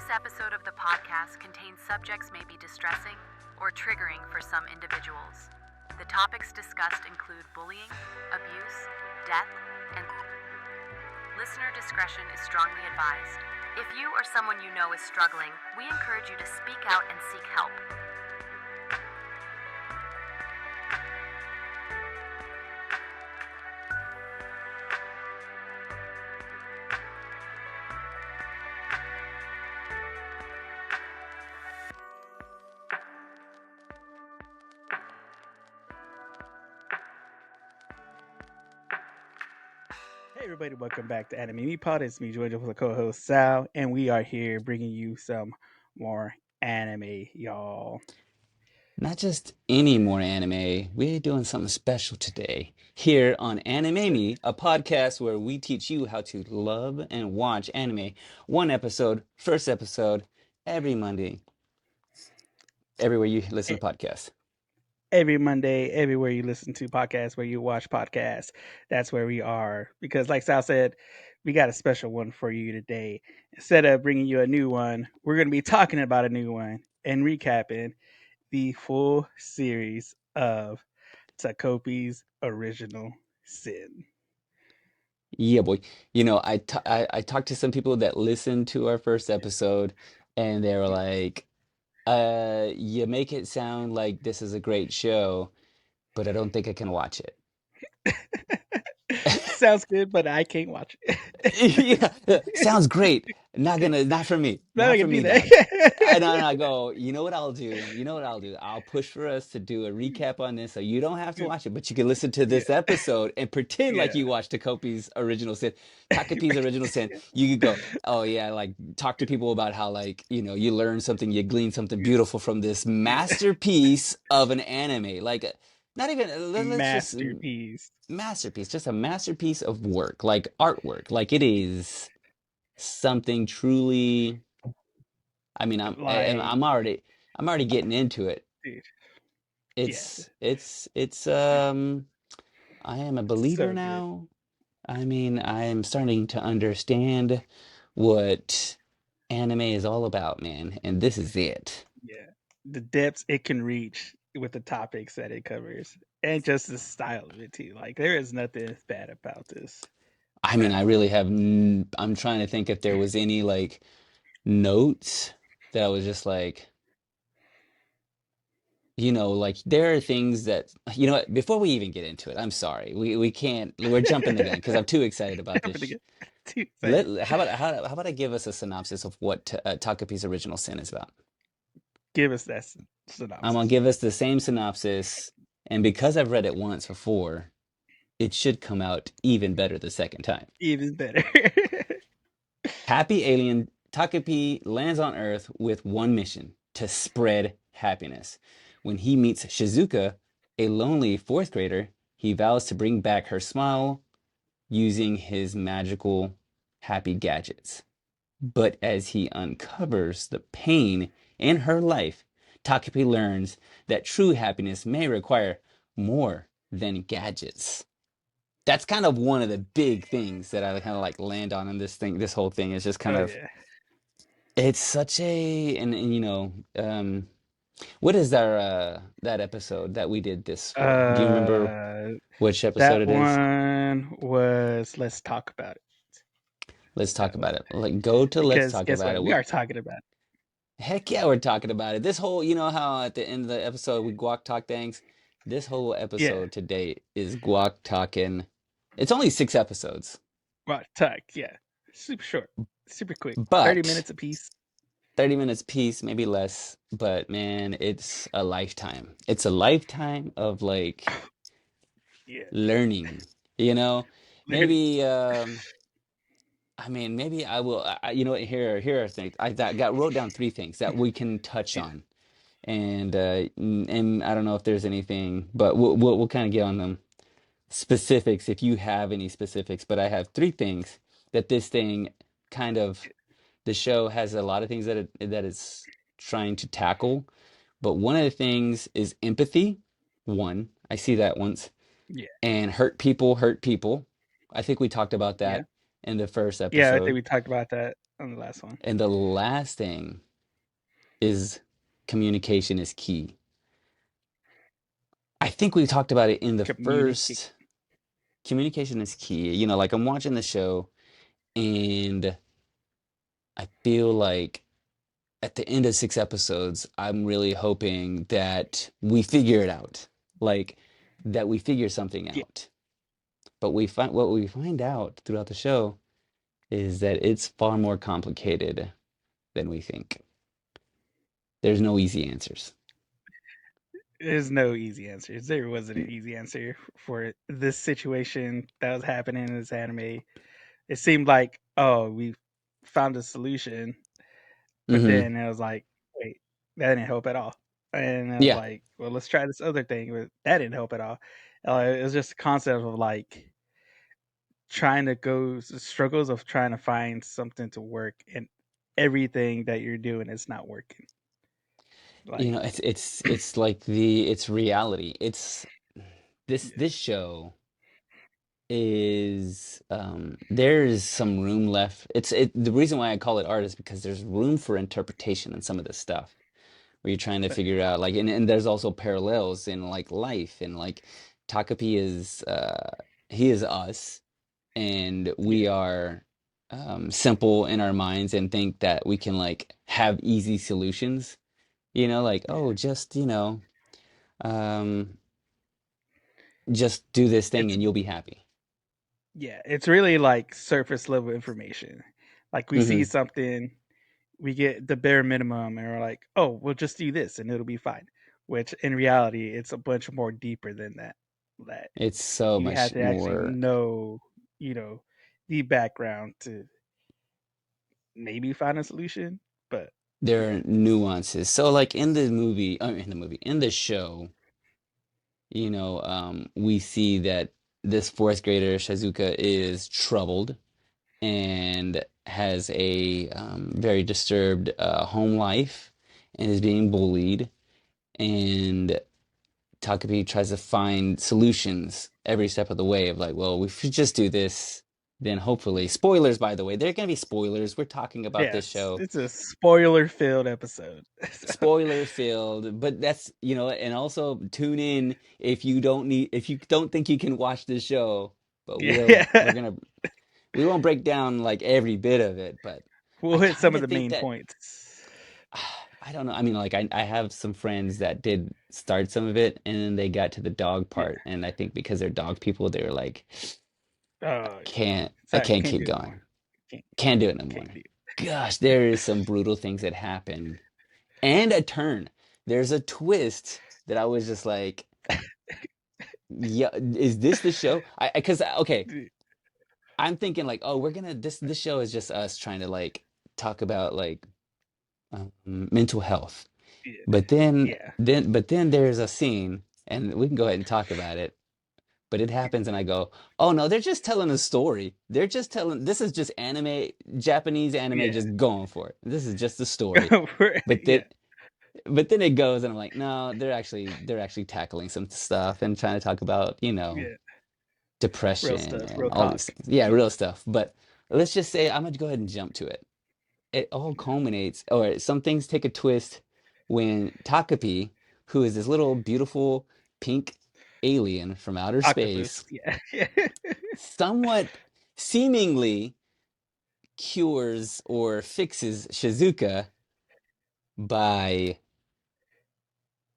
episode of the podcast contains subjects may be distressing or triggering for some individuals. The topics discussed include bullying, abuse, death, and listener discretion is strongly advised. If you or someone you know is struggling, we encourage you to speak out and seek help. Hey everybody, welcome back to Anime Me Pod. It's me, Georgia, with the co-host Sal, and we are here bringing you some more anime, y'all. Not just any more anime, we're doing something special today. Here on Anime Me, a podcast where we teach you how to love and watch anime. One episode, first episode, every Monday, everywhere you listen to podcasts. Every Monday, everywhere you listen to podcasts, where you watch podcasts, that's where we are. Because like Sal said, we got a special one for you today. Instead of bringing you a new one, we're going to be talking about a new one and recapping the full series of Takopi's Original Sin. Yeah, boy. I talked to some people that listened to our first episode, and they were like, you make it sound like this is a great show, but I don't think I can watch it. Sounds good, but I can't watch it. Yeah, sounds great. Not for me. Not Not gonna for be me, there. dog. And I go, you know what I'll do? You know what I'll do? I'll push for us to do a recap on this so you don't have to watch it, but you can listen to this episode and pretend like Yeah. you watched Takopi's Original Sin. Takapi's Original Sin. You could go, oh yeah, like talk to people about how you learn something, you glean something beautiful from this masterpiece of an anime. Like not even let's just Masterpiece. just a masterpiece of work, like artwork. Like it is something truly. I mean, Like, I'm already getting into it. dude, yeah, It's I am a believer so good. now. I mean, I am starting to understand what anime is all about, man, and this is it. Yeah, the depths it can reach with the topics that it covers, and just the style of it too. Like, there is nothing bad about this I mean, at I all. really have I'm trying to think if there was any like notes that I was just like, like there are things that, what, before we even get into it, I'm sorry. We can't, we're jumping the gun because I'm too excited about this. Jumping again. Too excited. How about I give us a synopsis of what Takapi's Original Sin is about? Give us that I'm gonna synopsis. give us the same synopsis, and because I've read it once before, it should come out even better the second time. Even better. Happy alien Takapi lands on Earth with one mission: to spread happiness. When he meets Shizuka, a lonely fourth grader, he vows to bring back her smile using his magical happy gadgets. But as he uncovers the pain in her life, Takapi learns that true happiness may require more than gadgets. That's kind of one of the big things that I kind of like land on in this whole thing is just kind Oh of, yeah. it's such a, what is that episode that we did this for? Do you remember which episode That it is? one was Let's Talk About It. Let's talk That about one. it. Like, go to Let's Because Talk guess About what? It. We are talking about Heck yeah, we're talking about it. This whole, how at the end of the episode we guac talk things? This whole it. Yeah. episode today is guac talking. It's only 6 episodes, Well, talk, yeah. Super short. Super quick. 30 but minutes a piece. 30 minutes piece, maybe less. But man, it's a lifetime. It's a lifetime of like Yeah. learning, you know? Literally. Maybe I mean, maybe I will. Here are things got wrote down 3 things that we can touch Yeah. on, and I don't know if there's anything, but we'll kind of get on them specifics if you have any specifics. But I have 3 things that this thing kind of the show has a lot of things that it's trying to tackle, but one of the things is empathy. One, I see that once, Yeah. and hurt people hurt people. I think we talked about Yeah. that in the first Yeah, I think episode. we talked about that. on the last one. And the last thing is communication is key. I think we talked about it in the Communicate. first. Communication is key. You know, like I'm watching the show and I feel like at the end of 6 episodes, I'm really hoping that we figure it out. Like that we figure something Yeah, out. But what we find out throughout the show is that it's far more complicated than we think. There's no easy answers. there's no easy answers. There wasn't an easy answer for this situation that was happening in this anime. It seemed like, oh, we found a solution, but Mm-hmm. then it was like, wait, that didn't help at all. And I was Yeah. like, well, let's try this other thing, but that didn't help at all. It was just a concept of like trying to go struggles of trying to find something to work, and everything that you're doing is not working. You Like, know, it's like it's reality. It's yeah, this show is there's some room left. The reason why I call it art is because there's room for interpretation in some of this stuff where you're trying to so, figure out like and there's also parallels in like life and like Takapi is he is us and we yeah, are simple in our minds and think that we can like have easy solutions, you know, like yeah. oh just um just do this thing It's and you'll be happy. yeah, it's really like surface level information. Like we see Hmm. something, we get the bare minimum, and we're like, oh, we'll just do this, and it'll be fine. Which in reality, it's a bunch more deeper than that. That It's so you have much to actually more. know, you know, the background to maybe find a solution. But There yeah, are nuances. So like in the show, you know, we see that this fourth grader Shizuka is troubled and has a very disturbed home life and is being bullied. And Takapi tries to find solutions every step of the way of like, well, if we just do this, then hopefully, spoilers, by the way, there are going to be spoilers. We're talking about this yes, show. it's a spoiler filled episode. So, Spoiler filled, but that's, you know, and also tune in if you don't think you can watch this show, but yeah, we won't break down like every bit of it, but we'll I hit some kind of of the think main that points. I don't know. I mean, like I have some friends that did start some of it and then they got to the dog Yeah. part, and I think because they're dog people, they were like, Yeah. I Sorry, can't can't keep do it no more. going. Can't Can't do it no more. can't do Gosh, there is some brutal things that happen and a turn. There's a twist that I was just like, yeah, is this the show? Because okay, it. I'm thinking like, oh, we're gonna this show is just us trying to like talk about like mental health. Yeah. But Yeah. then there's a scene, and we can go ahead and talk about it. But it happens, and I go, oh no, they're just telling a story. They're just telling. This is just anime, Japanese anime, Yeah. just going for it. This is just a story. Go for it. But then Yeah. but then it goes, and I'm like, no, they're actually tackling some stuff and trying to talk about, you know, Yeah. Real depression stuff, and real all talk. these things. Yeah, Yeah. real stuff. But let's just say I'm gonna go ahead and jump to it. It all culminates, or some things take a twist when Takapi, who is this little beautiful pink alien from outer Octopus. space, Yeah. Yeah. somewhat seemingly cures or fixes Shizuka by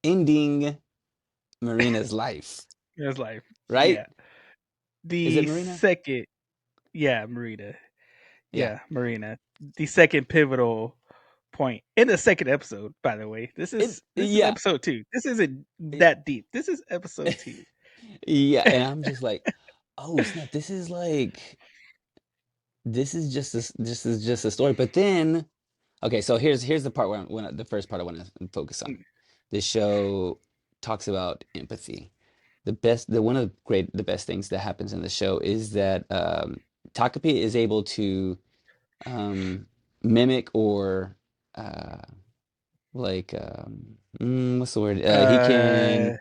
ending Marina's life, It's like, right? yeah. Is it The Marina? second, yeah, Marina. Yeah. Yeah, Marina. The second pivotal point in the second episode, by the way. This is Yeah. episode 2. This isn't It- that deep. This is episode 2. yeah, and I'm just like, oh snap, this is just a story. But then, okay, so here's the part the first part I want to focus on. The show talks about empathy. The best things that happens in the show is that Takapi is able to um, mimic or uh, what's the word? He can Uh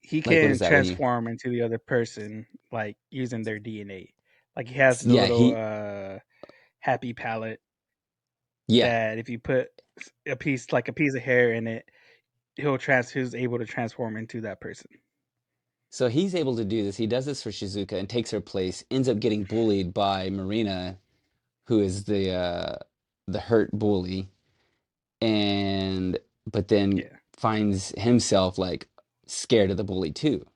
he like what is can that when you transform into the other person like using their DNA. Like he has the yeah little he happy palette Yeah. that if you put a piece of hair in it, he's able to transform into that person. So he's able to do this. He does this for Shizuka and takes her place, ends up getting bullied by Marina, who is the hurt bully, and but then Yeah. finds himself like scared of the bully too.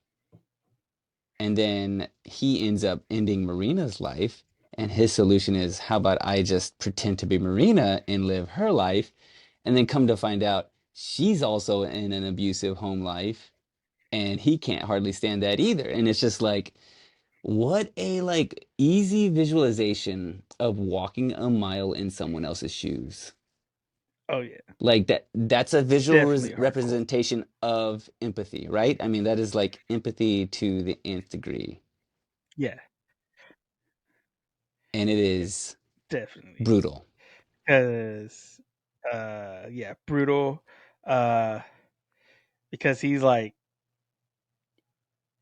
And then he ends up ending Marina's life, and his solution is, how about I just pretend to be Marina and live her life, and then come to find out she's also in an abusive home life, and he can't hardly stand that either. And it's just like, what a like easy visualization of walking a mile in someone else's shoes. Oh yeah. Like that's a It's visual definitely hardcore. representation of empathy, right? I mean, that is like empathy to the nth degree. Yeah. And it Yeah. is Definitely. brutal. Because yeah, brutal. Uh because he's like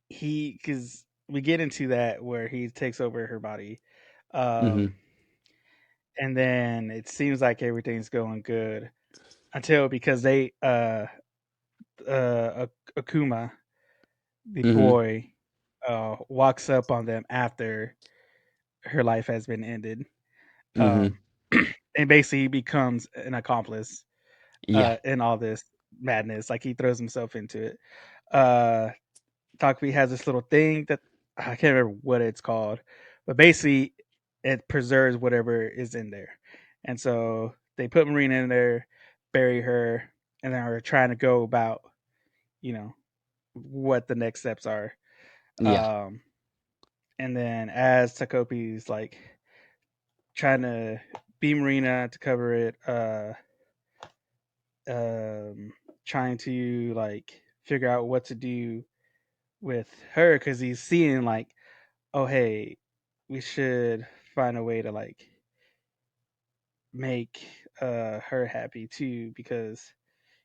he because we get into that where he takes over her body. Hmm. Um and then it seems like everything's going good until because they Akuma, the Hmm. boy, walks up on them after her life has been ended. Hmm. Um and basically he becomes an accomplice Yeah. in all this madness. Like he throws himself into it. Uh Takpoi has this little thing that I can't remember what it's called, but basically it preserves whatever is in there. And so they put Marina in there, bury her, and then are trying to go about, you know, what the next steps are. Yeah. Um, and then as Takopi's like trying to be Marina to cover it, um, trying to like figure out what to do with her because he's seeing like, oh hey, we should find a way to like make her happy too because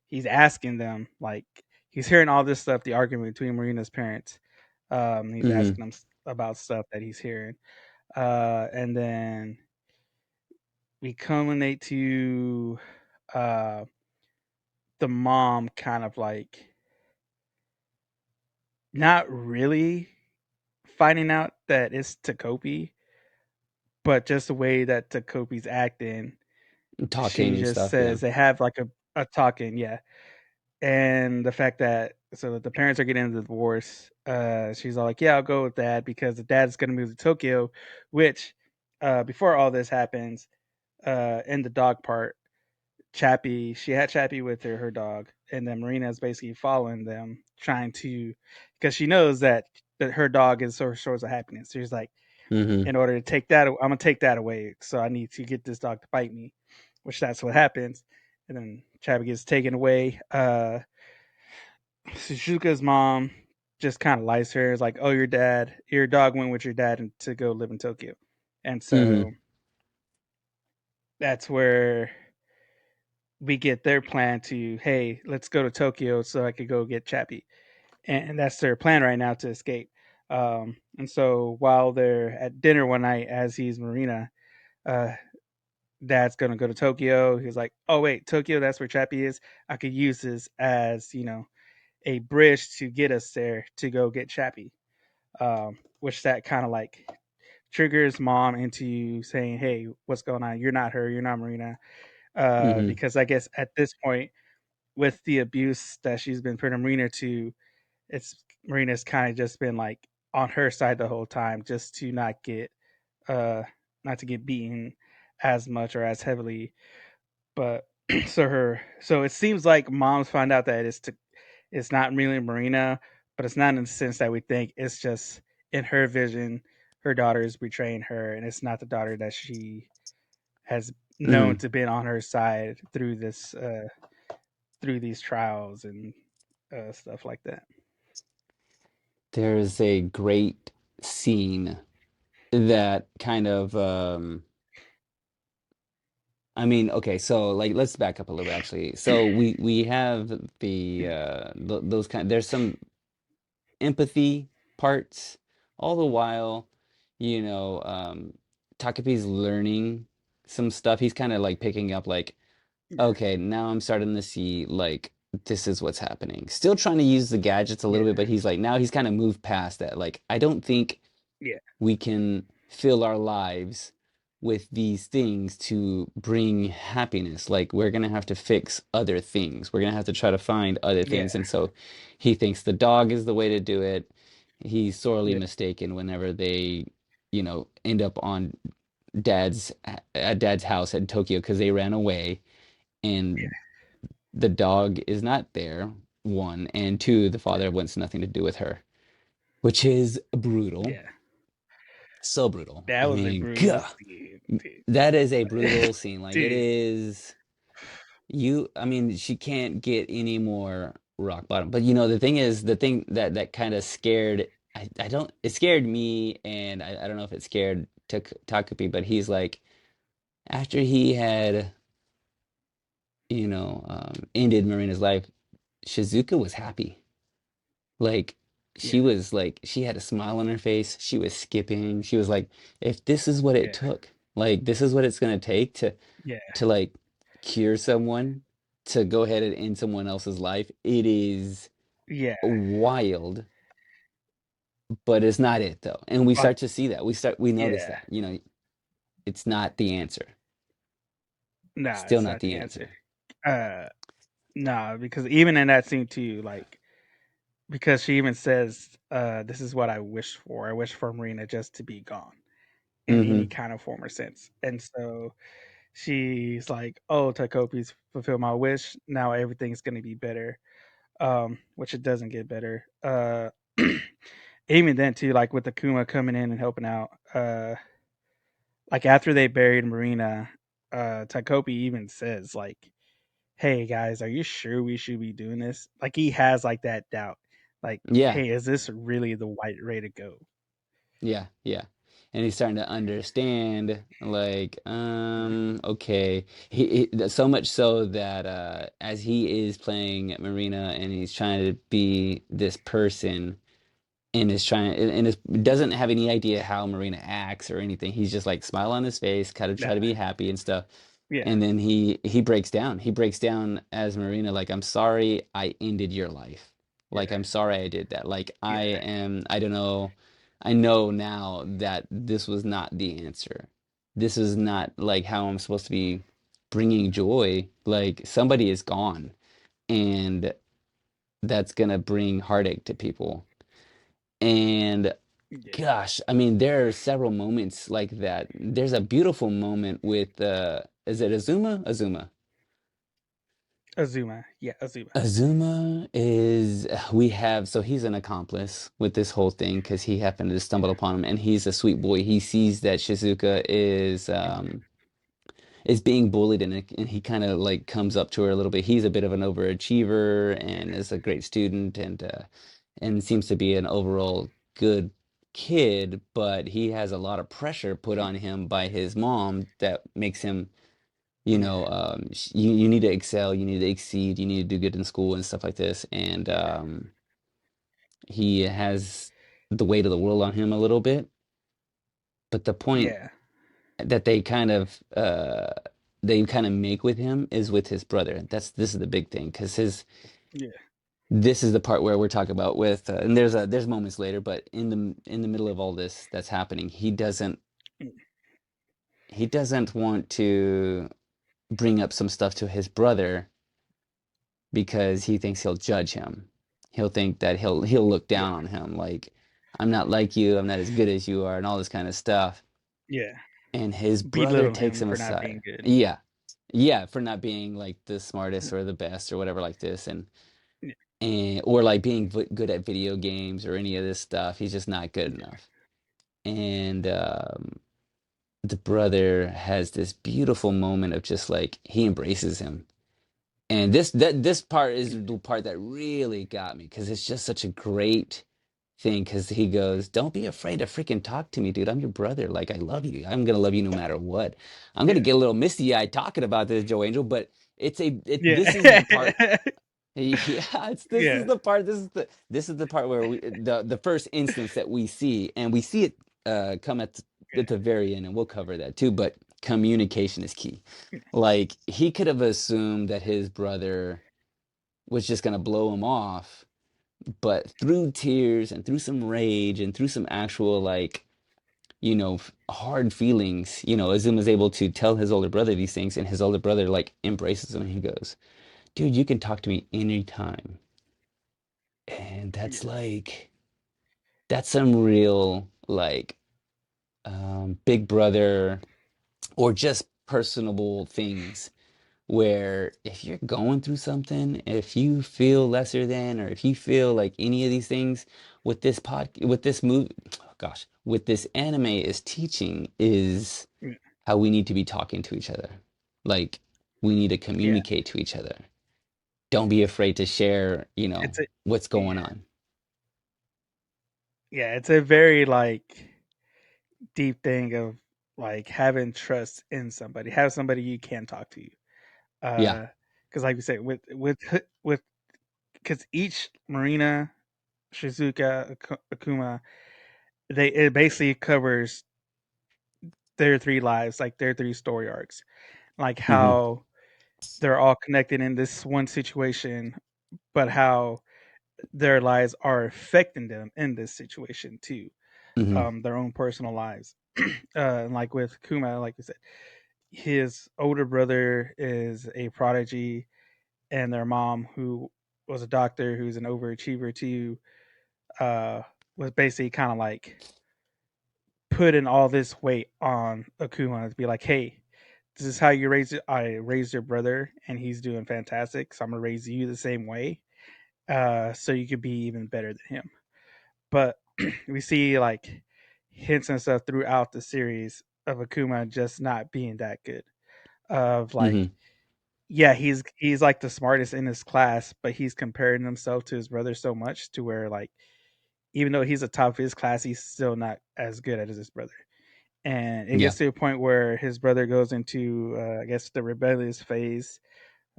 he's asking them like he's hearing all this stuff, the argument between Marina's parents. He's Hmm. asking them about stuff that he's hearing, and then we culminate to uh, the mom kind of like not really finding out that it's Takopi, but just the way that Takopi's acting, Talking she and just stuff. Yeah. says they have like a talking, yeah. And the fact that so the parents are getting into the divorce, she's all like, "Yeah, I'll go with that because the dad's gonna move to Tokyo," which before all this happens, in the dog part, Chappie, she had Chappie with her dog, and then Marina's basically following them, trying to because she knows that her dog is her source of happiness. So she's like, Hmm. in order to take that, I'm gonna take that away. So I need to get this dog to bite me, which that's what happens. And then Chappie gets taken away. Suzuka's mom just kind of lies to her. Is like, "Oh, your dog went with your dad to go live in Tokyo," and Hmm. so that's where we get their plan to, "Hey, let's go to Tokyo so I could go get Chappie," and that's their plan right now to escape. And so while they're at dinner one night, as he's Marina, uh, Dad's gonna go to Tokyo. He's like, "Oh wait, Tokyo, that's where Chappie is. I could use this as a bridge to get us there to go get Chappie." Which that kind of like triggers mom into saying, "Hey, what's going on? You're not her. You're not Marina." Hmm. Because I guess at this point, with the abuse that she's been putting Marina to, it's Marina's kind of just been like on her side the whole time, just to uh, not to get beaten as much or as heavily. But so it seems like moms find out that it's not really Marina, but it's not in the sense that we think. It's just in her vision, her daughter is betraying her, and it's not the daughter that she has known Hmm. to been on her side through these trials and stuff like that. There's a great scene that kind of I mean, okay, so like let's back up a little bit actually. So we have those kind there's some empathy parts all the while, you know, Takapi's learning. some stuff. He's kind of like picking up like, Yeah. okay, now I'm starting to see like this is what's happening. Still trying to use the gadgets a little bit, Yeah. but he's like now he's kind of moved past that. Like I don't think Yeah. we can fill our lives with these things to bring happiness. Like we're gonna have to fix other things. We're gonna have to try to find other Yeah. things. And so he thinks the dog is the way to do it. He's sorely Yeah. mistaken whenever they, end up on dad's at dad's house in Tokyo because they ran away and the dog is not there, one, and two, the Yeah. father wants nothing to do with her, which is brutal. Yeah. So brutal. That I was a mean, brutal gah, scene, dude. that is a brutal scene. Like it Dude. is I mean, she can't get any more rock bottom. But the thing is, the thing that kind of scared I don't it scared me and I don't know if it scared Takupi, but he's like after he had, ended Marina's life, Shizuka was happy. Like she Yeah. was like she had a smile on her face. She was skipping. She was like, if this is what it Yeah. took, like this is what it's gonna take Yeah. to like cure someone, to go ahead and end someone else's life, it is Yeah. wild, but it's not it though. And we Like, start to see that. We notice yeah. that, it's not the answer. Nah, Still it's not not the the answer. answer. Nah, because even in that scene too, like, because she even says, "This is what I wish for. I wish for Marina just to be gone in any Mm-hmm. kind of form or sense." And so she's like, "Oh, Takopi's fulfilled my wish. Now everything's gonna be better." Which it doesn't get better. Even then too, like with the Kuma coming in and helping out. Like after they buried Marina, Takopi even says like, "Hey guys, are you sure we should be doing this?" Like he has like that doubt. Like, Yeah. "Hey, is this really the right way to go?" Yeah, yeah. And he's starting to understand, like, Yeah. okay. So much so that as he is playing Marina and he's trying to be this person and is trying and doesn't have any idea how Marina acts or anything. He's just like smile on his face, kind of Nah. try to be happy and stuff. Yeah. And then he breaks down. He breaks down as Marina, like, I'm sorry I ended your life. Like, Yeah. I'm sorry I did that. Like, Yeah. I don't know, I know now that this was not the answer. This is not like how I'm supposed to be bringing joy. Like, somebody is gone, and that's gonna bring heartache to people. And Yeah. gosh, I mean, there are several moments like that. There's a beautiful moment with is it Azuma? Azuma. Azuma. Yeah, Azuma. Azuma is we have so he's an accomplice with this whole thing because he happened to stumble upon him and he's a sweet boy. He sees that Shizuka is being bullied and he kind of like comes up to her a little bit. He's a bit of an overachiever and is a great student and seems to be an overall good kid, but he has a lot of pressure put on him by his mom that makes him, Yeah. you need to excel, you need to exceed, you need to do good in school and stuff like this. And he has the weight of the world on him a little bit. But the point Yeah. that they kind of make with him is with his brother. This is the big thing because his Yeah. this is the part where we're talking about with and there's moments later, but in the middle of all this that's happening, Yeah. he doesn't want to bring up some stuff to his brother because he thinks he'll judge him. He'll think that he'll look Yeah. down on him like I'm not like you, I'm not as good as you are, and all this kind of stuff. Yeah. And his brother Belittle takes him him for not being aside. good. Yeah. Yeah, for not being like the smartest or the best or whatever like this Yeah. and or like being good at video games or any of this stuff. He's just not good enough. And the brother has this beautiful moment of just like he embraces him. And this part is the part that really got me because it's just such a great thing because he goes, "Don't be afraid to freaking talk to me, dude. I'm your brother. Like I love you. I'm gonna love you no matter what." I'm gonna Yeah. get a little misty-eyed talking about this, Joe Angel, but this is the part. Yeah. Yeah, this is Yeah. the part. This is the part where the first instance that we see, and we see it come at the very end, and we'll cover that too. But communication is key. Like he could have assumed that his brother was just gonna blow him off, but through tears and through some rage and through some actual like, hard feelings, Azuma is able to tell his older brother these things, and his older brother like embraces him and he goes, "Dude, you can talk to me anytime." And Yeah. that's some real like big brother or just personable things where if you're going through something, if you feel lesser than, or if you feel like any of these things, with this movie, oh gosh, with this anime is teaching is Yeah. how we need to be talking to each other. Like we need to Yeah. communicate to each other. Don't be afraid to share, It's a what's yeah. going on. Yeah, it's a very like deep thing of like having trust in somebody, have somebody you can talk to. Yeah. Because like we said, with because each Marina, Shizuka, Akuma, it basically covers their three lives, like their three story arcs, like Hmm. how they're all connected in this one situation, but how their lives are affecting them in this situation too, Hmm. their own personal lives. And like with Kuma, like you said, his older brother is a prodigy, and their mom, who was a doctor, who's an overachiever too, uh, was basically kind of like putting all this weight on Akuma to be like, hey, this is how you raise it. I raised your brother, and he's doing fantastic. So I'm gonna raise you the same way, so you could be even better than him. But we see like hints and stuff throughout the series of Akuma just not being that good. Of like, Hmm. yeah, he's like the smartest in his class, but he's comparing himself to his brother so much to where like even though he's the top of his class, he's still not as good as his brother. And it Yeah. gets to a point where his brother goes into, I guess, the rebellious phase.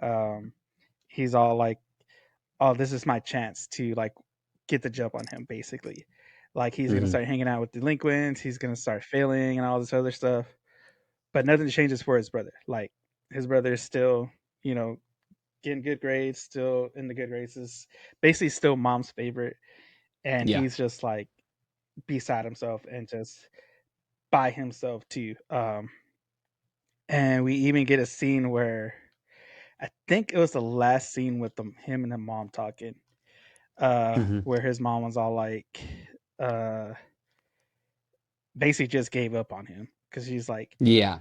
Um, he's all like, "Oh, this is my chance to like get the jump on him." Basically, like he's gonna Hmm. start hanging out with delinquents. He's gonna start failing and all this other stuff. But nothing changes for his brother. Like his brother is still, you know, getting good grades, still in the good races, basically still mom's favorite, and Yeah. he's just like beside himself and just by himself too. And we even get a scene where I think it was the last scene with him and the mom talking, Hmm. where his mom was all like, uh, basically just gave up on him because she's like, Yeah.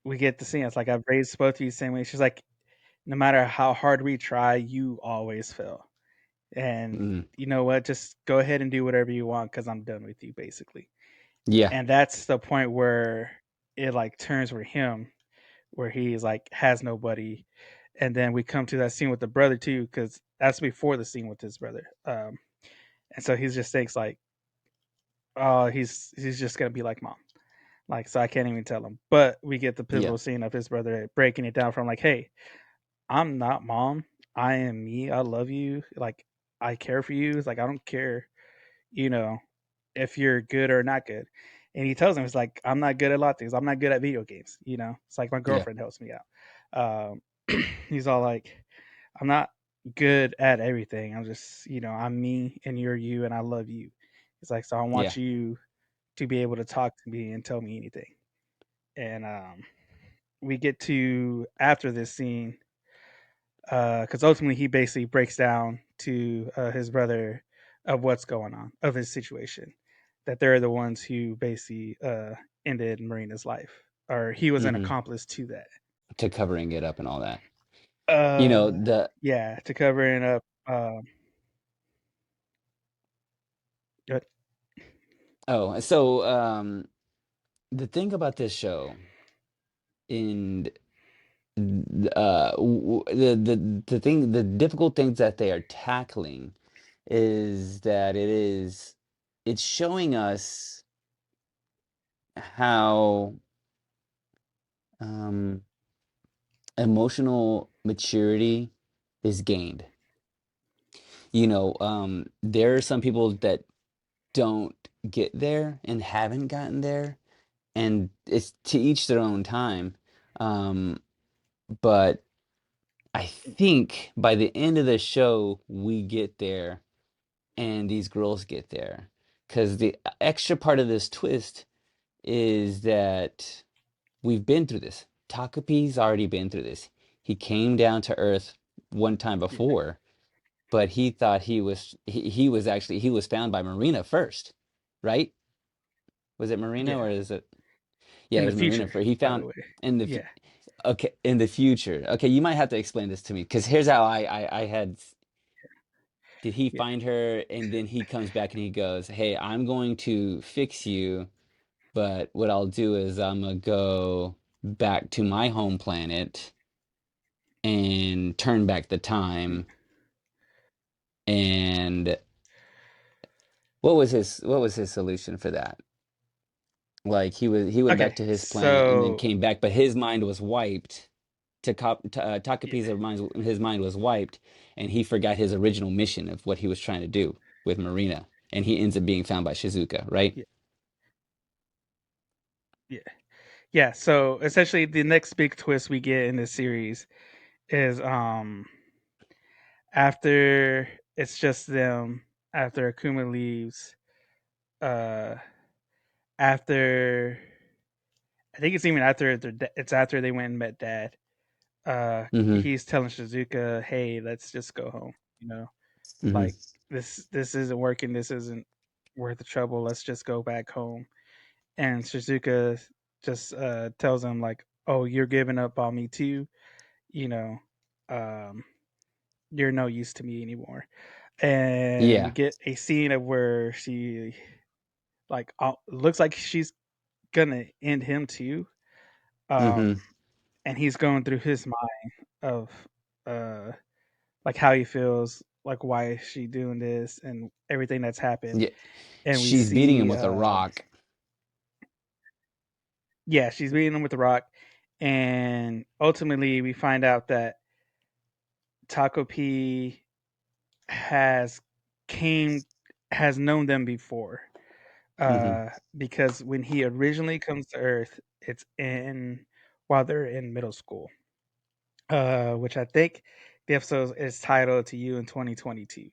we get the scene. It's like I've raised both of you the same way. She's like, no matter how hard we try, you always fail. And Hmm. you know what? Just go ahead and do whatever you want because I'm done with you, basically. Yeah. And that's the point where it like turns for him, where he's like has nobody. And then we come to that scene with the brother too, because that's before the scene with his brother. And so he just thinks like, oh, he's just gonna be like mom. Like, so I can't even tell him. But we get the Yeah. pivotal scene of his brother breaking it down from like, hey, I'm not mom. I am me. I love you. Like, I care for you. It's like I don't care, you know, if you're good or not good. And he tells him, it's like, I'm not good at a lot of things. I'm not good at video games. You know, it's like my Yeah. girlfriend helps me out. He's all like, I'm not good at everything. I'm just, I'm me and you're you and I love you. It's like, so I Yeah. want you to be able to talk to me and tell me anything. And we get to after this scene, because ultimately he basically breaks down to his brother of what's going on, of his situation, that they're the ones who basically ended Marina's life, or he was an Hmm. accomplice to that. To covering it up and all that. You Uh, know, the yeah, to covering up. Good. oh, so the thing about this show in the difficult things that they are tackling is that it's showing us how um emotional maturity is gained. There are some people that don't get there and haven't gotten there, and it's to each their own time. Um, but I think by the end of the show, we get there and these girls get there. Because the extra part of this twist is that we've been through this. Takapi's already been through this. He came down to Earth one time Yeah, before, but he thought he was actually he was found by Marina first, right? Was it Marina yeah. or is it? Yeah, In it the was Marina future, first. He by the found way. in the Yeah, okay in the future. Okay, you might have to explain this to me because here's how I had. Did he yeah. find her and then he comes back and he goes, "Hey, I'm going to fix you, but what I'll do is I'm gonna go back to my home planet and turn back the time." And what was his solution for that? Like he went back Okay, to his planet and then so came back, but his mind was wiped. yeah, Takapi's mind, his mind was wiped, and he forgot his original mission of what he was trying to do with Marina, and he ends up being found by Shizuka, right? yeah, yeah, yeah. So essentially, the next big twist we get in this series is after it's just them after Akuma leaves. Uh, after I think it's even after it's after they went and met Dad. Mm-hmm. He's telling Shizuka, "Hey, let's just go home. You know, Mm-hmm. like this isn't working. This isn't worth the trouble. Let's just go back home." And Shizuka just tells him like, "Oh, you're giving up on me too. You know, um, you're no use to me anymore." And we Yeah. get a scene of where she like looks like she's gonna end him too. Mm-hmm. Um, and he's going through his mind of uh like how he feels, like why is she doing this and everything that's happened. Yeah. And we She's beating him see with a rock. yeah, she's beating him with the rock. And ultimately we find out that Taco P has came has known them before. Mm-hmm. Because when he originally comes to Earth, it's in while they're in middle school. Which I think the episode is titled "To You in 2022."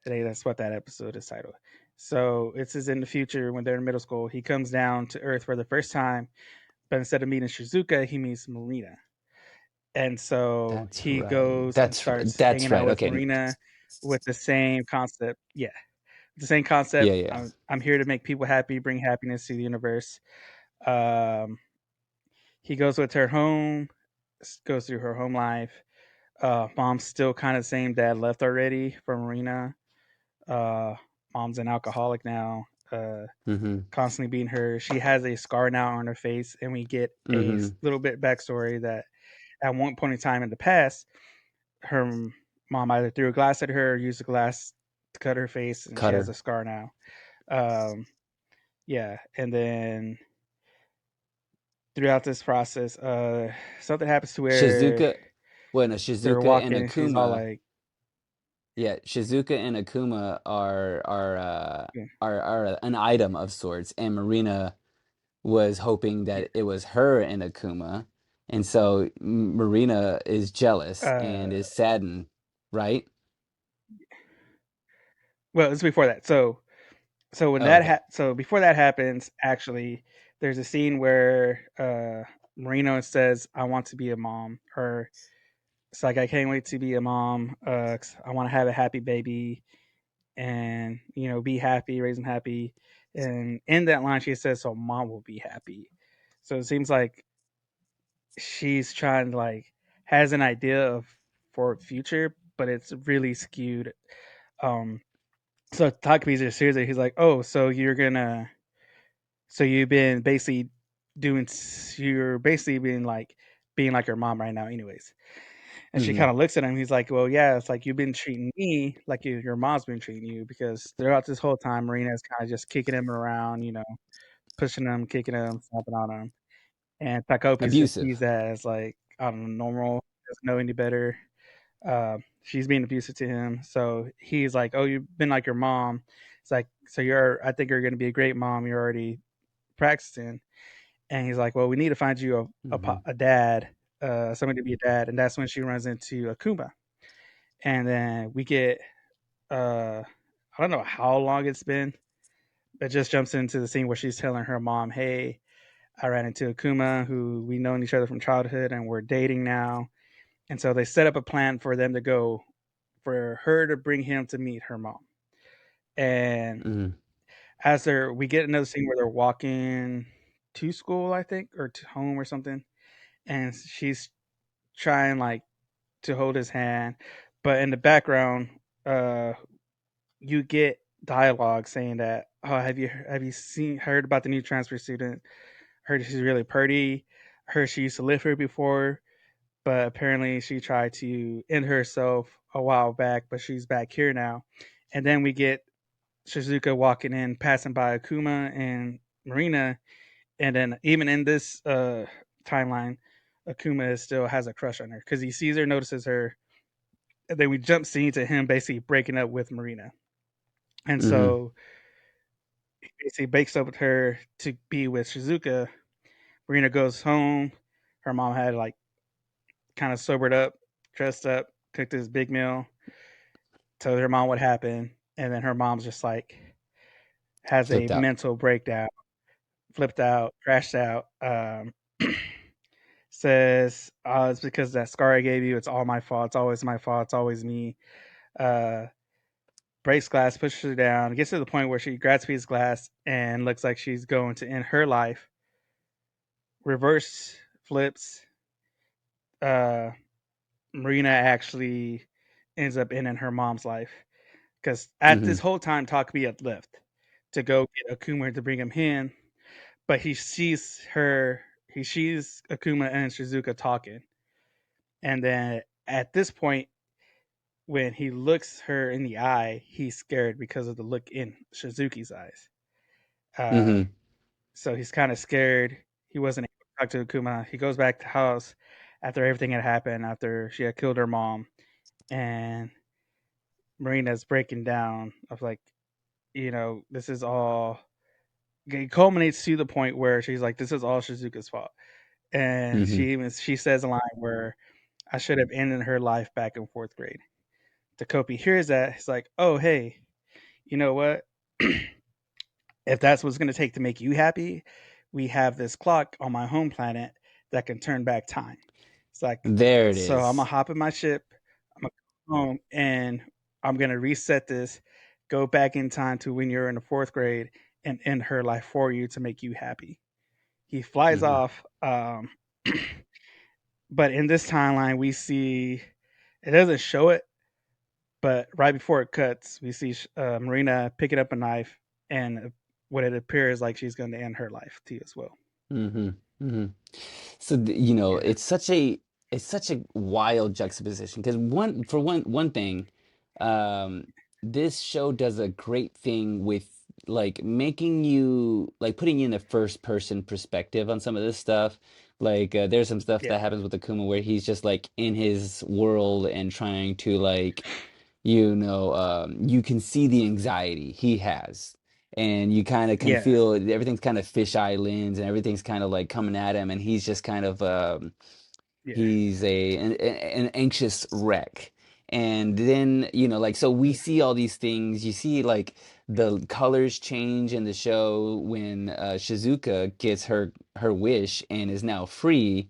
Today, that's what that episode is titled. So it's is in the future when they're in middle school. He comes down to Earth for the first time, but instead of meeting Shizuka, he meets Marina. And so That's he right. goes and starts That's hanging out right. with Okay. Marina with the same concept. Yeah, the same Yeah, concept. yeah. I'm here to make people happy, bring happiness to the universe. Um, he goes with her home, goes through her home life. Mom's still kind of the same. Dad left already for Marina. Uh, Mom's an alcoholic now. Mm-hmm. Constantly beating her. She has a scar now on her face, and we get a Mm-hmm. little bit backstory that at one point in time in the past, her mom either threw a glass at her or used a glass to cut her face, and she has a Cutter. scar now. Um, yeah, and then throughout this process, something happens to where Shizuka, well, no, they're Shizuka and walking, and she's all Akuma. like, Yeah, Shizuka and Akuma yeah, are an item of sorts, and Marina was hoping yeah. that it was her and Akuma, and so Marina is jealous Uh, and is saddened, right? well, it's before that. So when Oh, that okay. so before that happens, actually, there's a scene where Marino says, "I want to be a mom," or it's like, "I can't wait to be a mom. 'Cause I want to have a happy baby and be happy, raise them happy." And in that line, she says, "So mom will be happy." So it seems like she's trying to like has an idea of for future, but it's really skewed. Um, so Takapi's just seriously, he's like, "Oh, so you've been basically doing, you're basically being like your mom right now, anyways." And she Mm-hmm. kind of looks at him. He's like, "Well, yeah, it's like you've been treating me like your mom's been treating you because throughout this whole time, Marina's kind of just kicking him around, pushing him, kicking him, stomping on him." And Takopi's just Abusive. sees that as like, I don't know, normal, doesn't know any better. She's being abusive to him, so he's like, "Oh, you've been like your mom." It's like, "So I think you're going to be a great mom. You're already practicing." And he's like, "Well, we need to find you Mhm. a dad, somebody to be a dad." And that's when she runs into Akuma, and then we get I don't know how long it's been, but just jumps into the scene where she's telling her mom, "Hey, I ran into Akuma, who we known each other from childhood, and we're dating now." And so they set up a plan for them to go, for her to bring him to meet her mom. And Mhm. we get another scene where they're walking to school, I think, or to home or something, and she's trying like to hold his hand, but in the background, uh, you get dialogue saying that, "Oh, have you seen heard about the new transfer student? Heard she's really pretty. Heard she used to live here before, but apparently she tried to end herself a while back, but she's back here now." And then we get Shizuka walking in, passing by Akuma and Marina, and then even in this timeline, Akuma still has a crush on her because he sees her, notices her, and then we jump scene to him basically breaking up with Marina. And Mhm. so he basically breaks up with her to be with Shizuka. Marina goes home. Her mom had like kind of sobered up, dressed up, cooked this big meal, told her mom what happened, and then her mom's just like has a Flipped out. mental breakdown, flipped out, crashed out. Says, "It's because that scar I gave you. It's all my fault. It's always my fault. It's always me." Uh, Breaks glass, pushes her down, gets to the point where she grabs a piece of glass and looks like she's going to end her life. Reverse flips. Uh, Marina actually ends up ending her mom's life because at this Mhm. whole time, Takumi had left to go get Akuma to bring him in, but he sees Akuma and Shizuka talking, and then at this point, when he looks her in the eye, he's scared because of the look in Shizuki's eyes. Uh, Mhm. so he's kind of scared. He wasn't able to talk to Akuma. He goes back to the house after everything had happened, after she had killed her mom, and Marina's breaking down of like, this is all. It culminates to the point where she's like, "This is all Shizuka's fault," and Mhm. she says a line where, "I should have ended her life back in fourth grade." Takopi hears that. He's like, "Oh, hey, you know what? If that's what's going to take to make you happy, we have this clock on my home planet that can turn back time." It's like, There it so I'm gonna is. hop in my ship, I'm gonna go home, and I'm gonna reset this, go back in time to when you're in the fourth grade, and end her life for you to make you happy. He flies Mhm. off, but in this timeline, we see it doesn't show it, but right before it cuts, we see Marina picking up a knife, and what it appears like she's going to end her life too as well. Mhm. Mhm. So Yeah, it's such a wild juxtaposition because one thing, um, this show does a great thing with like making you like putting you in the first person perspective on some of this stuff. Like there's some stuff yeah, that happens with Akuma where he's just like in his world and trying to like you can see the anxiety he has. And you kind of can yeah, feel everything's kind of fisheye lens and everything's kind of like coming at him and he's just kind of yeah, he's an anxious wreck. And then, like, so we yeah, see all these things. You see, like, the colors change in the show when Shizuka gets her wish and is now free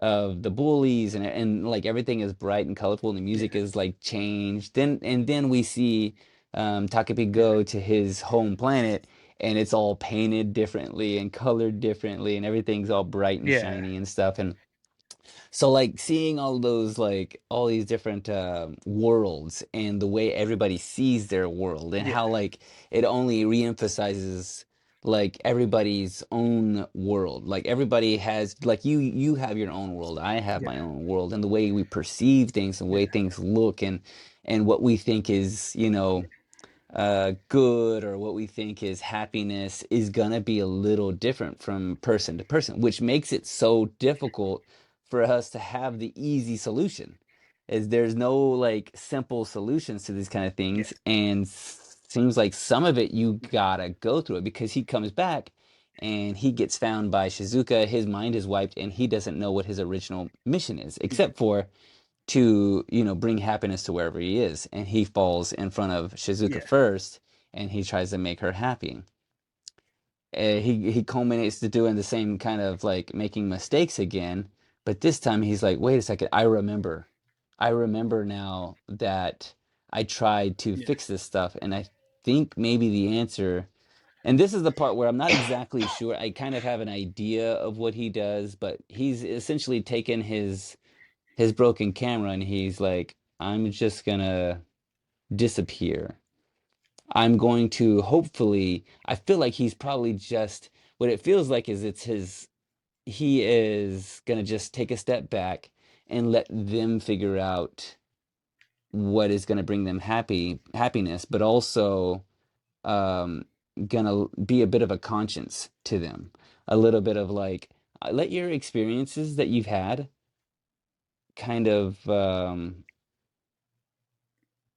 of the bullies, and like everything is bright and colorful, and the yeah, music is like changed. Then we see Takepi yeah, go to his home planet, and it's all painted differently and colored differently, and everything's all bright and yeah, shiny and stuff. And so like seeing all those like all these different worlds and the way everybody sees their world and yeah, how like it only reemphasizes like everybody's own world. Like everybody has like you have your own world. I have yeah, my own world and the way we perceive things and the yeah, way things look and what we think is, good or what we think is happiness is gonna be a little different from person to person, which makes it so difficult for us to have the easy solution. Is there's no like simple solutions to these kind of yeah, things, and seems like some of it you gotta go through it because he comes back and he gets found by Shizuka. His mind is wiped, and he doesn't know what his original mission is, Yeah. except for to, bring happiness to wherever he is. And he falls in front of Shizuka Yeah. first, and he tries to make her happy. He culminates to doing the same kind of like making mistakes again, but this time he's like, wait a second, I remember now that I tried to Yeah. fix this stuff, and I think maybe the answer, and this is the part where I'm not exactly sure. I kind of have an idea of what he does, but he's essentially taken his broken camera and he's like, I'm just gonna disappear. I'm going to hopefully, I feel like he's probably just, what it feels like is he is going to just take a step back and let them figure out what is going to bring them happiness, but also um, gonna be a bit of a conscience to them. A little bit of like, let your experiences that you've had kind of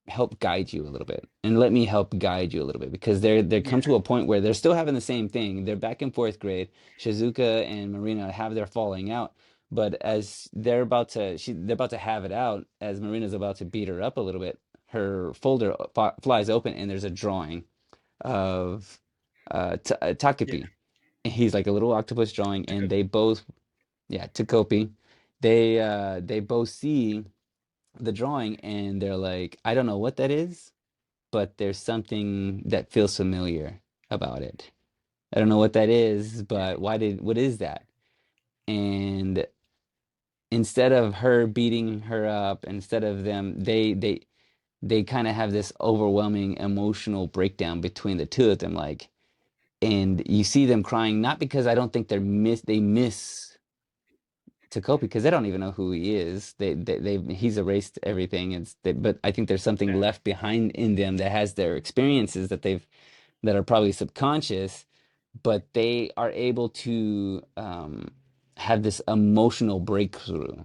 help guide you a little bit, and let me help guide you a little bit, because they come Yeah. to a point where they're still having the same thing. They're back in fourth grade. Shizuka and Marina have their falling out, but as they're about to have it out, as Marina's about to beat her up a little bit, her folder flies open, and there's a drawing of Yeah. Takepi. He's like a little octopus drawing, To go. and they both, yeah, Takopi, they both see the drawing, and they're like, I don't know what that is, but there's something that feels familiar about it. I don't know what that is, Yeah. but what is that? And instead of her beating her up, instead of them, they kind of have this overwhelming emotional breakdown between the two of them, like, and you see them crying, not because I don't think they miss Takopi, because they don't even know who he is. He's erased everything. But I think there's something Yeah. left behind in them that has their experiences that are probably subconscious, but they are able to have this emotional breakthrough.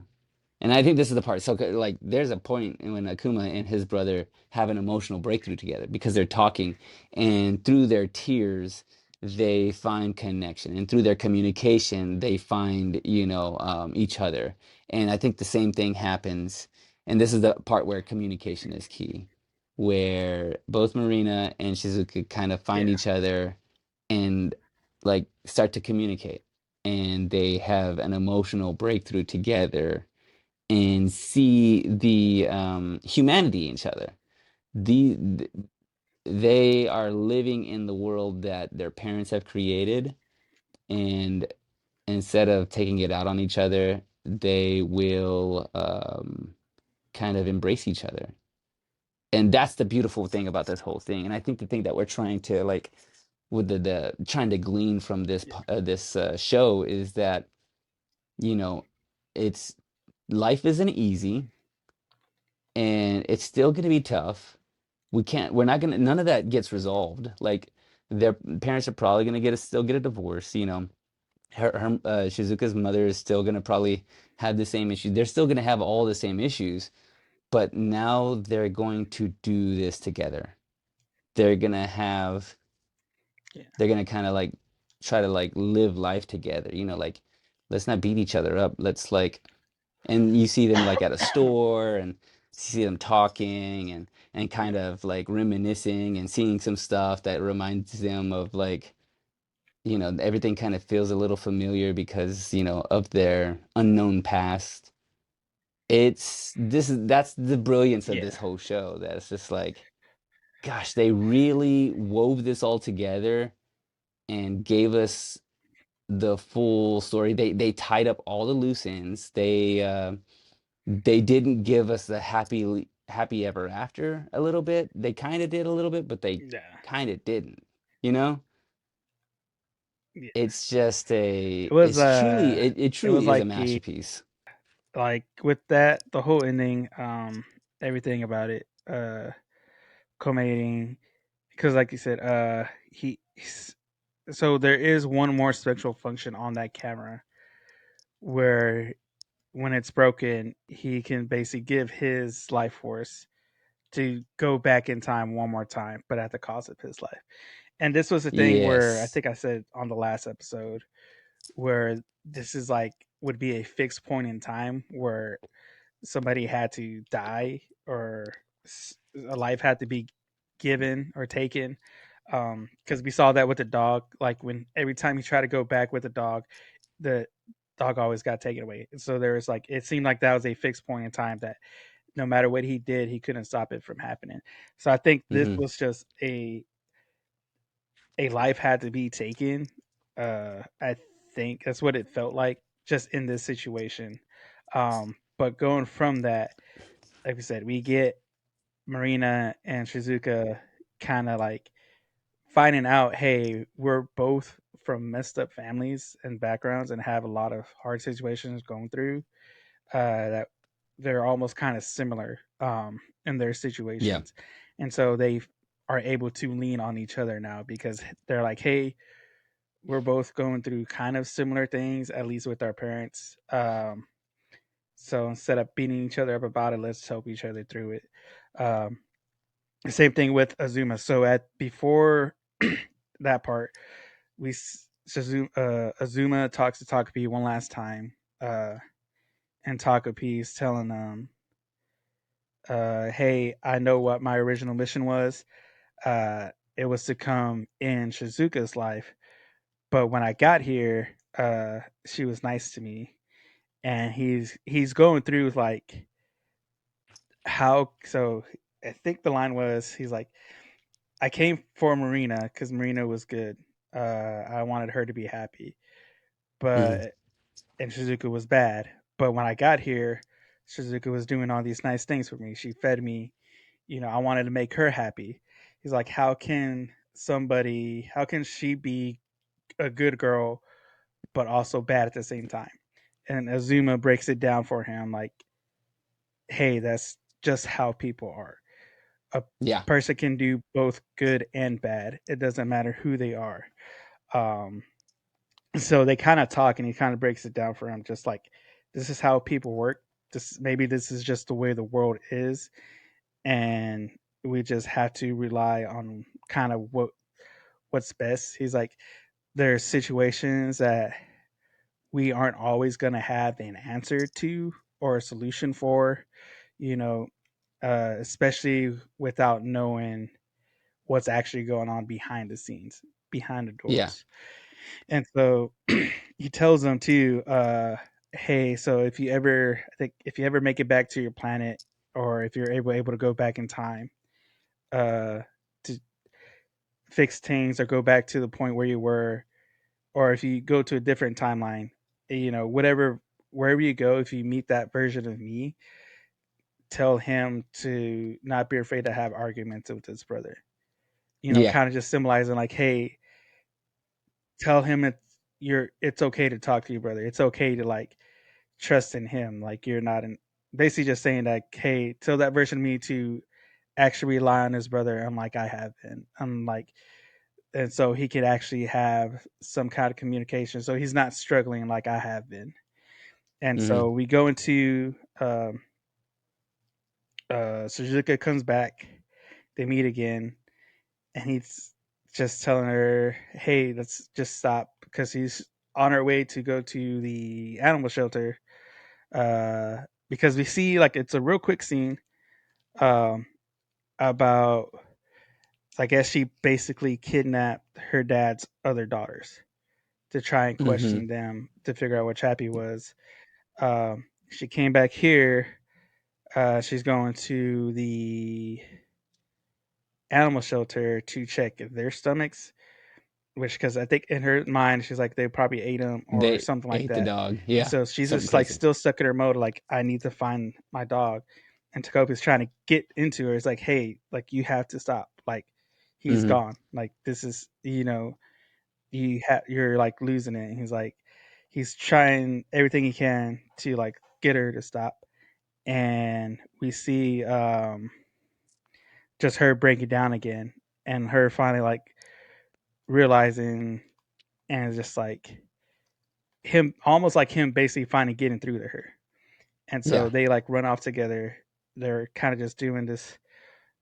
And I think this is the part. So, like, there's a point when Akuma and his brother have an emotional breakthrough together because they're talking, and through their tears, they find connection, and through their communication, they find, each other. And I think the same thing happens. And this is the part where communication is key, where both Marina and Shizuka kind of find Yeah. each other and like start to communicate, and they have an emotional breakthrough together and see the humanity in each other. The they are living in the world that their parents have created, and instead of taking it out on each other, they will kind of embrace each other. And that's the beautiful thing about this whole thing. And I think the thing that we're trying to like with the trying to glean from Yeah. this show is that, you know, it's life isn't easy, and it's still going to be tough. We're not going to, none of that gets resolved. Like, their parents are probably going to still get a divorce. Shizuka's mother is still going to probably have the same issue. They're still going to have all the same issues, but now they're going to do this together. They're going to have, Yeah. they're going to kind of like try to like live life together, like, let's not beat each other up. Let's like, and you see them like at a store, and see them talking, and Yeah. kind of like reminiscing and seeing some stuff that reminds them of like, everything kind of feels a little familiar because, of their unknown past. That's the brilliance of Yeah. this whole show. That it's just like, gosh, they really wove this all together and gave us the full story. They tied up all the loose ends. They didn't give us the happy ever after a little bit. They kind of did a little bit, but they Yeah. kind of didn't. You know? Yeah. It's just It was it it was truly is a like a masterpiece. like with that the whole ending, everything about it, culminating because like you said, so there is one more special function on that camera where when it's broken, he can basically give his life force to go back in time one more time, but at the cost of his life. And this was the thing where I Yes. think I said on the last episode where this is like would be a fixed point in time where somebody had to die or a life had to be given or taken. Because we saw that with the dog, like when every time he tried to go back with the dog, the dog always got taken away. So there was like it seemed like that was a fixed point in time that no matter what he did, he couldn't stop it from happening. So I think this Hmm. was just a life had to be taken. I think that's what it felt like just in this situation. But going from that, like I said, we get Marina and Shizuka kind of like finding out, hey, we're both from messed up families and backgrounds and have a lot of hard situations going through. That they're almost kind of similar in their Yeah. situations, and so they are able to lean on each other now because they're like, hey, we're both going through kind of similar things, at least with our parents. So instead of beating each other up about it, let's help each other through it. Um, Same thing with Azuma. So at before that part, Azuma talks to Takapi one last time, uh, and Takapi is telling them, "Hey, I know what my original mission was. It was to come in Shizuka's life, but when I got here, she was nice to me." And he's going through like how so. I think the line was he's like, I came for Marina because Marina was good. I wanted her to be happy, Hmm. but and Shizuka was bad. But when I got here, Shizuka was doing all these nice things for me. She fed me. I wanted to make her happy. He's like, how can she be a good girl but also bad at the same time? And Azuma breaks it down for him like, hey, that's just how people are. A Yeah. person can do both good and bad. It doesn't matter who they are. Um, so they kind of talk, and he kind of breaks it down for him, just like this is how people work. This is just the way the world is, and we just have to rely on kind of what's best. He's like, there's situations that we aren't always going to have an answer to or a solution for, you know, especially without knowing what's actually going on behind the scenes, behind the Yeah. doors. And so he tells them too, hey, so if you ever make it back to your planet, or if you're able to go back in time, uh, to fix things or go back to the point where you were, or if you go to a different timeline, whatever, wherever you go, if you meet that version of me, tell him to not be afraid to have arguments with his brother. Yeah. Kind of just symbolizing like, hey, tell him it's okay to talk to your brother. It's okay to like trust in him. Like you're not in basically just saying that, hey, tell that version of me to actually rely on his brother, unlike I have been. Unlike and so he could actually have some kind of communication. So he's not struggling like I have been. And Hmm. so we go into Suzuka comes back, they meet again, and he's just telling her, hey, let's just stop because he's on our way to go to the animal shelter. Uh, because we see like it's a real quick scene um, about, I guess she basically kidnapped her dad's other daughters to try and Hmm. question them to figure out what Chappie was. She came back here. She's going to the animal shelter to check if their stomachs, which because I think in her mind she's like they probably ate them or They something like ate the that, dog. and Yeah. so she's Something just like crazy. still stuck in her mode like I need to find my dog, and Takopi's trying to get into her. It's like, hey, like you have to stop, like he's Hmm. gone, like this is you're like losing it. And he's trying everything he can to like get her to stop, and we see just her breaking down again, and her finally like realizing, and just like him almost like him basically finally getting through to her. And so Yeah. they like run off together. They're kind of just doing this.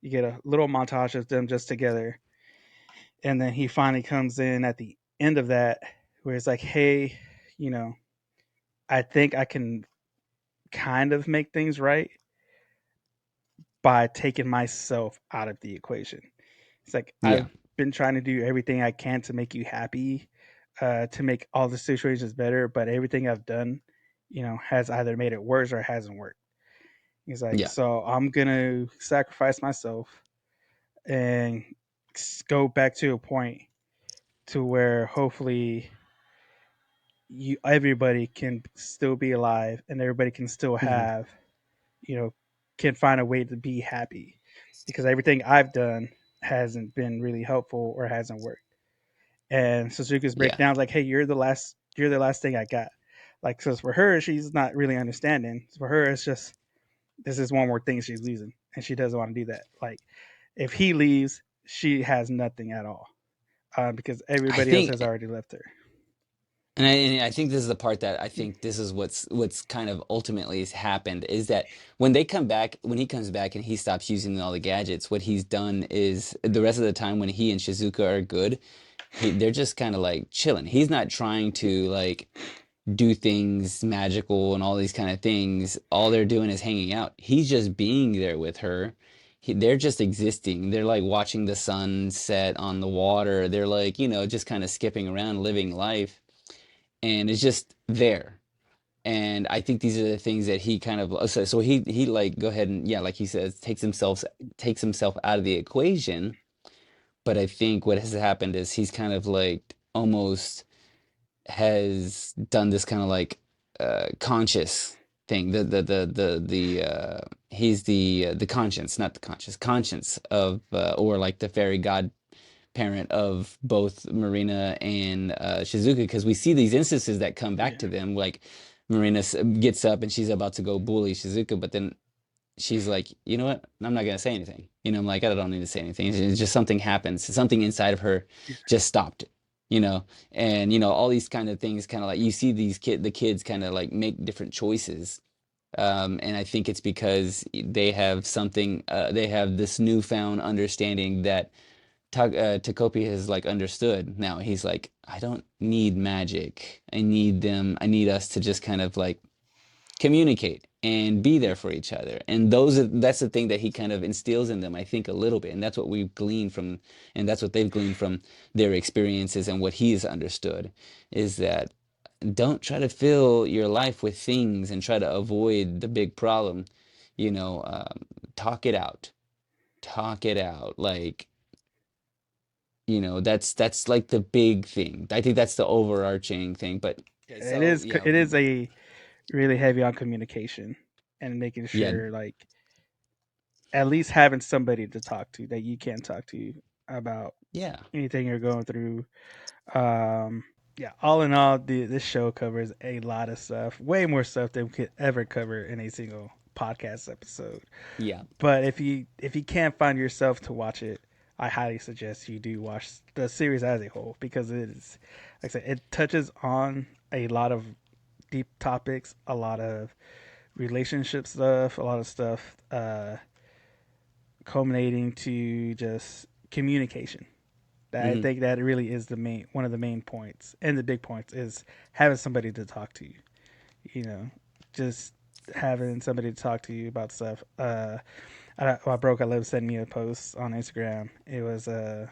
You get a little montage of them just together, And then he finally comes in at the end of that, where it's like, hey, you know, I think I can kind of make things right by taking myself out of the equation. It's like Yeah. I've been trying to do everything I can to make you happy, to make all the situations better, but everything I've done, has either made it worse or hasn't worked. He's like, Yeah. so I'm gonna sacrifice myself and go back to a point to where hopefully everybody can still be alive and everybody can still Hmm. have, you know, can find a way to be happy, because everything I've done hasn't been really helpful or hasn't worked. And Suzuka's Yeah. breakdown is like, hey, you're the last thing I got. Like, so for her, she's not really understanding. For her, it's just this is one more thing she's losing, and she doesn't want to do that. Like, if he leaves, she has nothing at all, because I everybody else think has already left her. and I think this is the part that I think this is what's kind of ultimately has happened is that when they come back, when he comes back and he stops using all the gadgets, what he's done is the rest of the time when he and Shizuka are good, they're just kind of like chilling. He's not trying to like do things magical and all these kind of things. All they're doing is hanging out. He's just being there with her. They're just existing. They're like watching the sun set on the water. They're like, just kind of skipping around, living life. And it's just there. And I think these are the things that he kind of so he like go ahead and yeah, like he says, takes himself out of the equation. But I think what has happened is he's kind of like almost has done this kind of like conscious thing. He's the conscience, not the conscious conscience of or like the fairy godparent of both Marina and Shizuka, because we see these instances that come back Yeah, to them. Like Marina gets up and she's about to go bully Shizuka, but then she's like, you know what? I'm not gonna say anything. I'm like, I don't need to say anything. It's just something happens. Something inside of her yeah. just stopped it. You know, and all these kind of things, kind of like you see the kids kind of like make different choices. And I think it's because they have this newfound understanding that Takopi has like understood. Now he's like, I don't need magic. I need us to just kind of like communicate and be there for each other. And that's the thing that he kind of instills in them, I think, a little bit. And that's what we've gleaned from, and that's what they've gleaned from their experiences and what he's understood is that don't try to fill your life with things and try to avoid the big problem. You know, talk it out. Talk it out. Like, that's like the big thing. I think that's the overarching thing. But okay, It so is yeah, it is a really heavy on communication and making yeah, sure, like, at least having somebody to talk to that you can talk to about yeah, anything you're going through. Um, yeah, all in all, this show covers a lot of stuff, way more stuff than we could ever cover in a single podcast episode. yeah, But if you can't find yourself to watch it, I highly suggest you do watch the series as a whole, because it is, like I said, it touches on a lot of deep topics, a lot of relationship stuff, a lot of stuff, culminating to just communication. I hmm, think that really is the main one of the main points, and the big points is having somebody to talk to. You know, just having somebody to talk to you about stuff. I love sending me a post on Instagram. It was a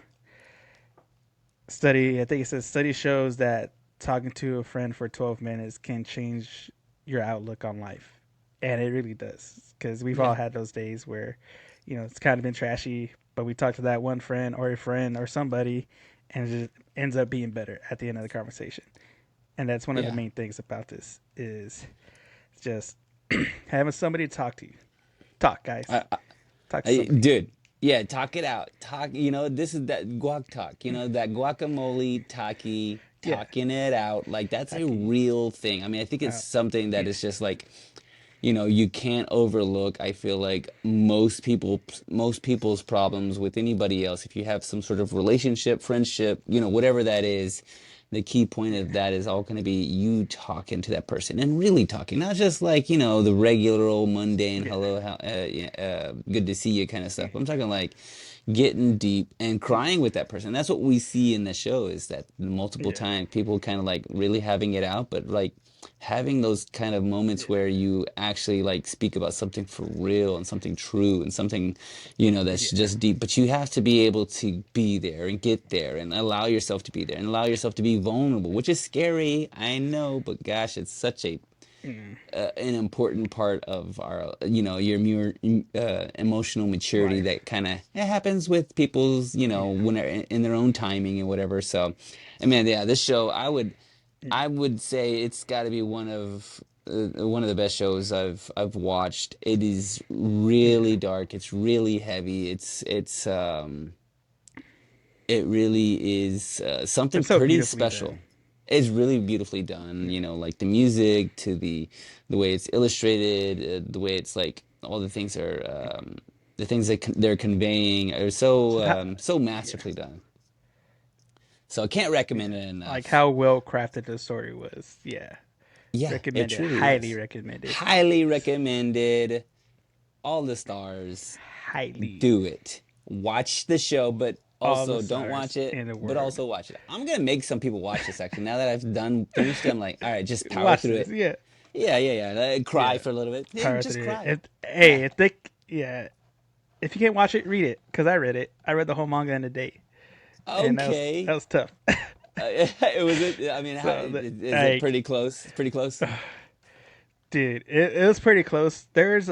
study. I think it says study shows that talking to a friend for 12 minutes can change your outlook on life, and it really does. Because we've all yeah. had those days where, it's kind of been trashy, but we talk to that one friend or a friend or somebody, and it just ends up being better at the end of the conversation. And that's one of the Yeah. main things about this is just having somebody to talk to. Talk, guys. I, Talk to somebody. dude, yeah, talk it out. This is that guac talk, that guacamole talkie, Yeah, talking it out. Like that's a talkie. real thing. I mean, I think it's something that Yeah, is just like, you can't overlook. I feel like most people's problems with anybody else, if you have some sort of relationship, friendship, whatever that is, the key point of yeah, that is all going to be you talking to that person and really talking, not just like, the regular old mundane yeah, hello, how, yeah, good to see you kind of stuff. I'm talking like, getting deep and crying with that person. That's what we see in the show is that multiple Yeah. times people kind of like really having it out, but like having those kind of moments Yeah. where you actually like speak about something for real and something true and something, that's Yeah. just deep. But you have to be able to be there and get there and allow yourself to be there and allow yourself to be vulnerable, which is scary, I know, but gosh, it's such a Mm. an important part of our, your more emotional maturity Life. that kind of it happens with people's, Yeah. when they're in their own timing and whatever. So, I mean, yeah, this show, Mm. I would say it's got to be one of the best shows I've watched. It is Yeah. really dark. It's really heavy. It really is something It's so pretty beautifully done. special. It's really beautifully done, Yeah. like the music to the way it's illustrated, the way it's like all the things are the things that they're conveying are So so how, so yeah. masterfully done. So I can't Yeah. recommend it Like enough. how well crafted the story was. Yeah. Yeah, it Recommended. truly Highly is. recommended. Highly recommended. All the stars. Highly. Do it. Watch the show, but All the also don't stars watch it, in the but world. also watch it. I'm gonna make some people watch this actually. Now that I've done finished it, I'm like, all right, just power Watch through this. it. Yeah. Yeah, yeah, yeah. Cry Yeah. for a little bit. Yeah, Power just through it. cry. Hey, Yeah. if they, yeah, if you can't watch it, read it. Cause I read it. I read the whole manga in a day, and that Okay. was tough. It was it. I mean, how So is it like, pretty close? Pretty close. dude, it was pretty close. There's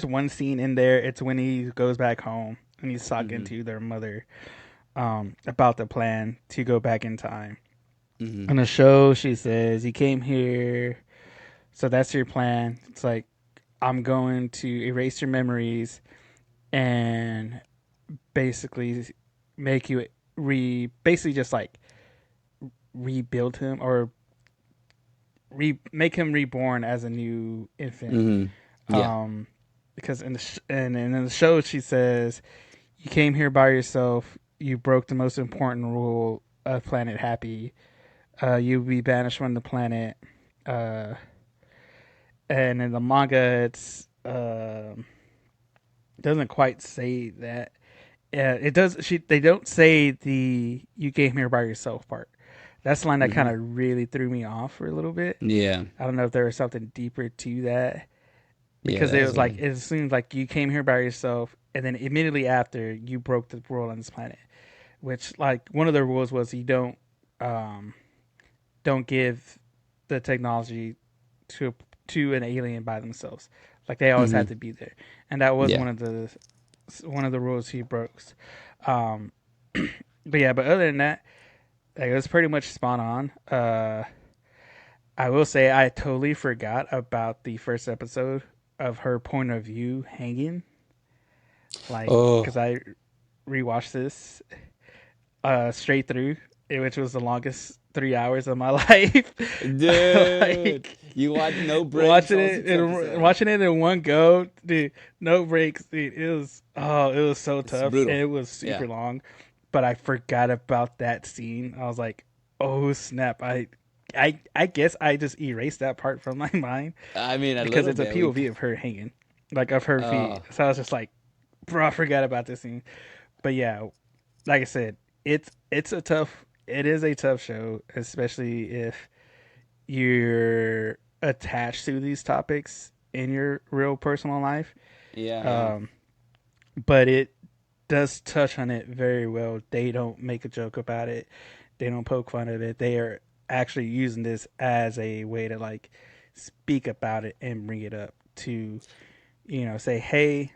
one scene in there. It's when he goes back home and he's talking Mm-hmm. to their mother about the plan to go back in time. Mm-hmm. On the show, she says, "You came here, so that's your plan." It's like, I'm going to erase your memories and basically make you basically just like rebuild him or make him reborn as a new infant. Mm-hmm. Yeah. Um, because and in the show she says, "You came here by yourself. You broke the most important rule of Planet Happy. You'll be banished from the planet." Uh, and in the manga, it's doesn't quite say that. Yeah, it does. They don't say the "you came here by yourself" part. That's the line that kind Mm-hmm. of really threw me off for a little bit. Yeah. I don't know if there was something deeper to that Yeah. because That it is was like weird. it seems like you came here by yourself, and then immediately after you broke the world on this planet. Which like one of the rules was you um, don't give the technology to an alien by themselves. Like they always Mm-hmm. had to be there, and that was Yeah. one of the rules he broke. Um, but yeah, but other than that, like, it was pretty much spot on. I will say I totally forgot about the first episode of her point of view hanging, like because Oh, I rewatched this straight through, which was the longest 3 hours of my life. dude, Like you watch no breaks, all six episodes. watching it in one go, dude. No breaks, dude. It was so It's tough. brutal. It was Yeah. super long, but I forgot about that scene. I was like, oh snap! I guess I just erased that part from my mind I mean, a because little it's a bit. We. POV of her hanging, like of her feet. Oh, So I was just like, bro, I forgot about this scene. But yeah, like I said, it is a tough show, especially if you're attached to these topics in your real personal life. yeah, yeah. Um, but it does touch on it very well. They don't make a joke about it. They don't poke fun at it. They are actually using this as a way to like speak about it and bring it up to say, hey,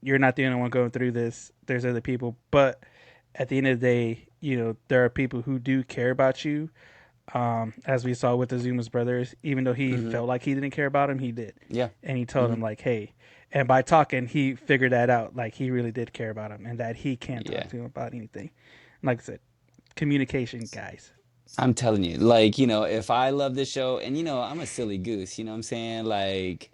you're not the only one going through this. There's other people, but at the end of the day, there are people who do care about you. As we saw with the Zuma's brothers, even though he Mm-hmm. felt like he didn't care about him, he did, Yeah. and he told Mm-hmm. him like, "Hey," and by talking, he figured that out. Like he really did care about him, and that he can talk Yeah. to him about anything. Like I said, communication, guys. I'm telling you, like, if I love this show, and I'm a silly goose, you know what I'm saying? Like,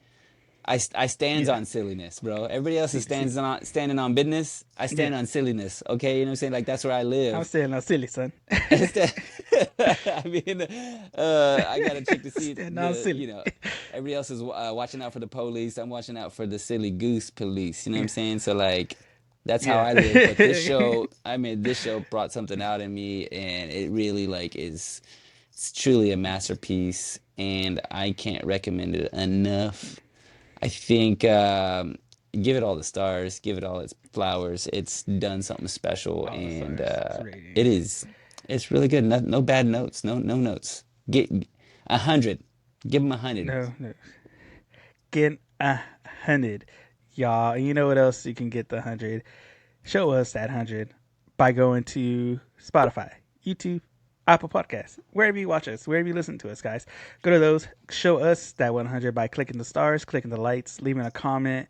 I stands Yeah. on silliness, bro. Everybody else is See, standing on business. I yeah. stand on silliness. Okay, you know what I'm saying? Like that's where I I'm live. saying no silly, son. I mean, I gotta check to see Stand on silly. everybody else is watching out for the police. I'm watching out for the silly goose police. You know what I'm Yeah. saying? So like, That's how Yeah. I live. But this show, I mean, this show brought something out in me, and it really like is it's truly a masterpiece, and I can't recommend it enough. I think give it all the stars, give it all its flowers. It's done something special, All the and stars rating. it is it's really good. No, no bad notes, no notes. Get 100. Give them 100. No, no. Get 100. Y'all, you know what else you can get the 100? Show us that 100 by going to Spotify, YouTube, Apple Podcasts, wherever you watch us, wherever you listen to us, guys. Go to those, show us that 100 by clicking the stars, clicking the lights, leaving a comment,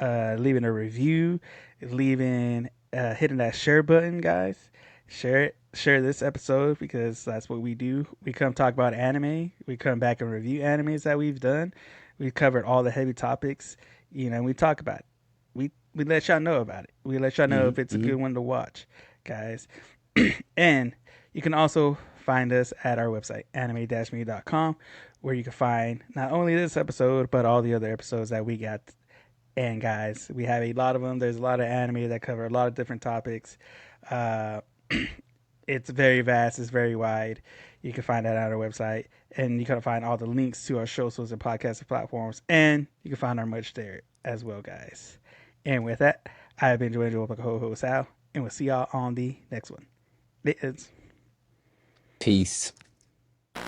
leaving a review, leaving, hitting that share button, guys. Share it. Share this episode because that's what we do. We come talk about anime. We come back and review animes that we've done. We've covered all the heavy topics. We talk about it. We let y'all know about it. We let y'all know if it's a good one to watch, guys. And you can also find us at our website, anime-me.com, where you can find not only this episode, but all the other episodes that we got. And guys, we have a lot of them. There's a lot of anime that cover a lot of different topics. It's very vast. It's very wide. You can find that on our website. And you can find all the links to our shows and podcasting platforms. And you can find our merch there as well, guys. And with that, I have been joined with my co-host Sal, and we'll see y'all on the next one. It's Peace. こ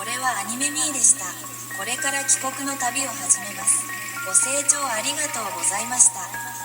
れはアニメミーでした。これから帰国の旅を始めます。ご清聴ありがとうございました。